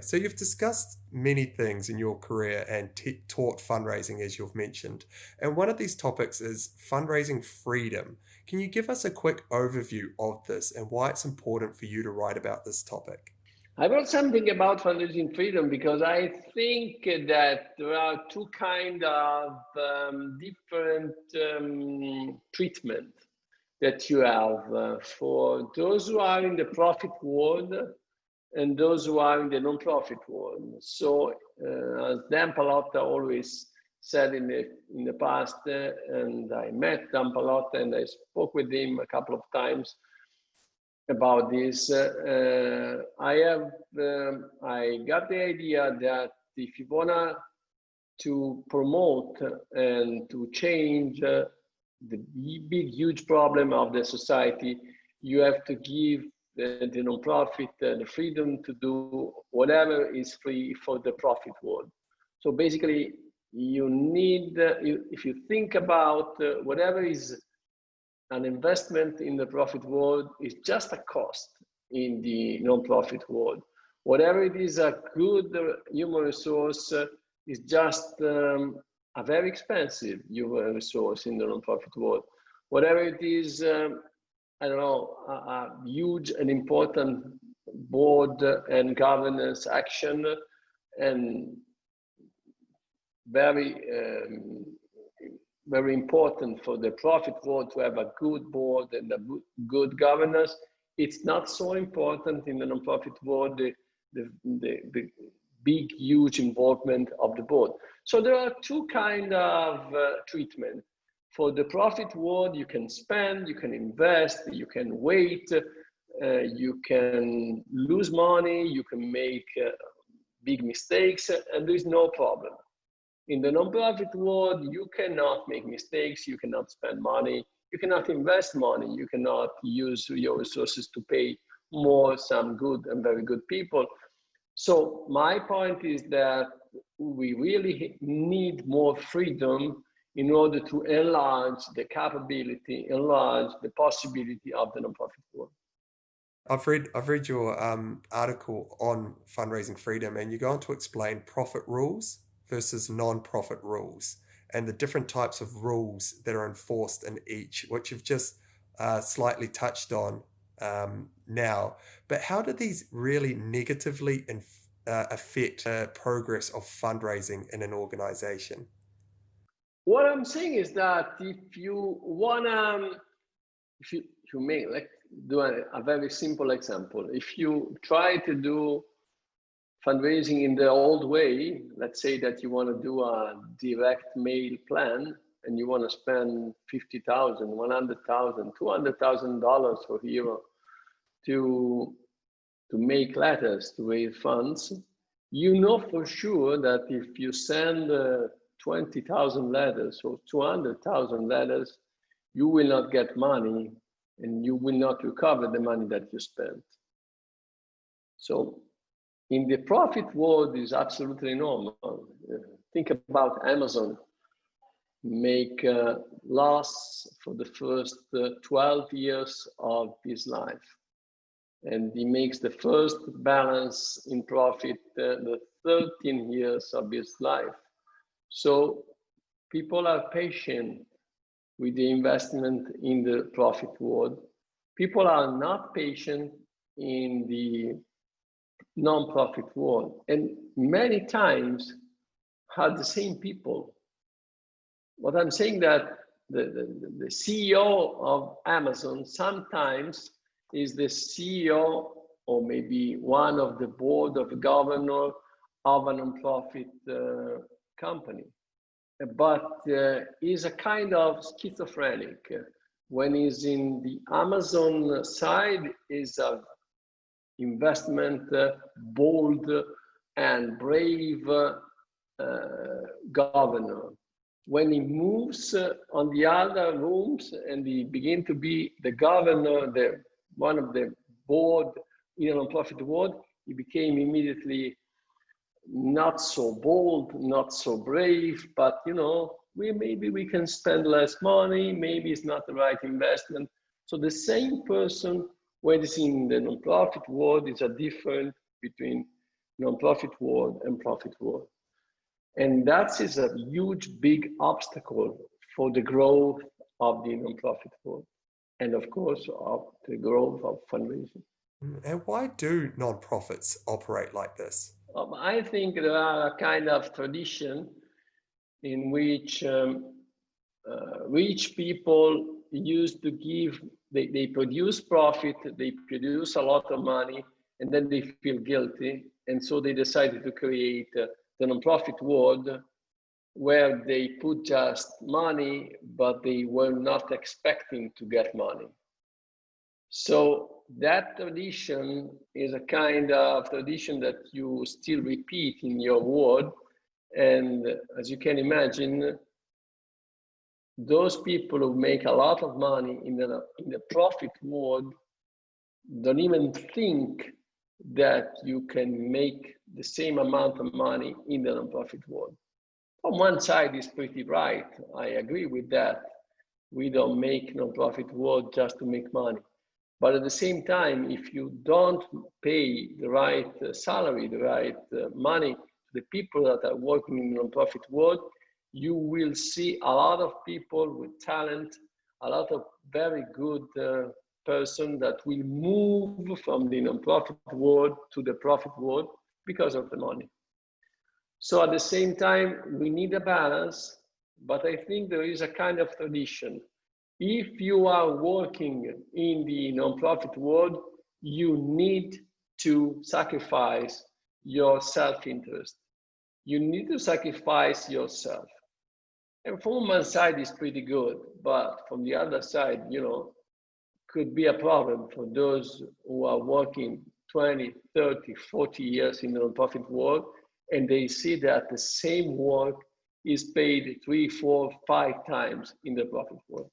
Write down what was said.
So you've discussed many things in your career and taught fundraising, as you've mentioned. And one of these topics is fundraising freedom. Can you give us a quick overview of this and why it's important for you to write about this topic? I wrote something about fundraising freedom because I think that there are two kind of different treatment that you have for those who are in the profit world and those who are in the non-profit world. So as Dan Palotta always said in the past, and I met Dan Palotta and I spoke with him a couple of times about this. I got the idea that if you wanna to promote and to change the big, huge problem of the society, you have to give the nonprofit the freedom to do whatever is free for the profit world. So basically, you need, if you think about whatever is an investment in the profit world is just a cost in the non-profit world. Whatever it is a good human resource is just a very expensive human resource in the non-profit world. Whatever it is, I don't know, a huge and important board and governance action and very very important for the profit world to have a good board and a good governance. It's not so important in the nonprofit world, the big, huge involvement of the board. So there are two kind of treatment. For the profit world, you can spend, you can invest, you can wait, you can lose money, you can make big mistakes, and there is no problem. In the nonprofit world, you cannot make mistakes, you cannot spend money, you cannot invest money, you cannot use your resources to pay more some good and very good people. So my point is that we really need more freedom in order to enlarge the capability, enlarge the possibility of the nonprofit world. I've read your article on fundraising freedom, and you go on to explain profit rules versus non-profit rules and the different types of rules that are enforced in each, which you've just slightly touched on now. But how do these really negatively affect progress of fundraising in an organization? What I'm saying is that if you wanna, if you make, like, do a very simple example. If you try to do fundraising in the old way, let's say that you want to do a direct mail plan and you want to spend $50,000, $100,000, $200,000 for hero to make letters to raise funds, you know for sure that if you send 20,000 letters or 200,000 letters, you will not get money and you will not recover the money that you spent. So in the profit world is absolutely normal. Think about Amazon, make loss for the first 12 years of his life. And he makes the first balance in profit the 13 years of his life. So people are patient with the investment in the profit world. People are not patient in the non-profit world, and many times are the same people. What I'm saying that the CEO of Amazon sometimes is the CEO or maybe one of the board of governor of a non-profit company, but is a kind of schizophrenic. When he's in the Amazon side, is a investment, bold and brave governor. When he moves on the other rooms and he begins to be the governor, one of the board in a non-profit world, he became immediately not so bold, not so brave, but maybe we can spend less money, maybe it's not the right investment. So the same person when it's in the non-profit world is a difference between non-profit world and profit world. And that is a huge, big obstacle for the growth of the non-profit world. And of course, of the growth of fundraising. And why do non-profits operate like this? I think there are a kind of tradition in which rich people used to give, they produce profit, they produce a lot of money, and then they feel guilty. And so they decided to create the non-profit world where they put just money, but they were not expecting to get money. So that tradition is a kind of tradition that you still repeat in your world. And as you can imagine, those people who make a lot of money in the profit world don't even think that you can make the same amount of money in the non-profit world. On one side is pretty right. I agree with that. We don't make non-profit world just to make money. But at the same time, if you don't pay the right salary, the right money to the people that are working in the non-profit world, you will see a lot of people with talent, a lot of very good person that will move from the non-profit world to the profit world because of the money. So at the same time, we need a balance, but I think there is a kind of tradition. If you are working in the non-profit world, you need to sacrifice your self-interest. You need to sacrifice yourself. And from one side is pretty good, but from the other side, could be a problem for those who are working 20, 30, 40 years in the non-profit world, and they see that the same work is paid 3, 4, 5 times in the profit world.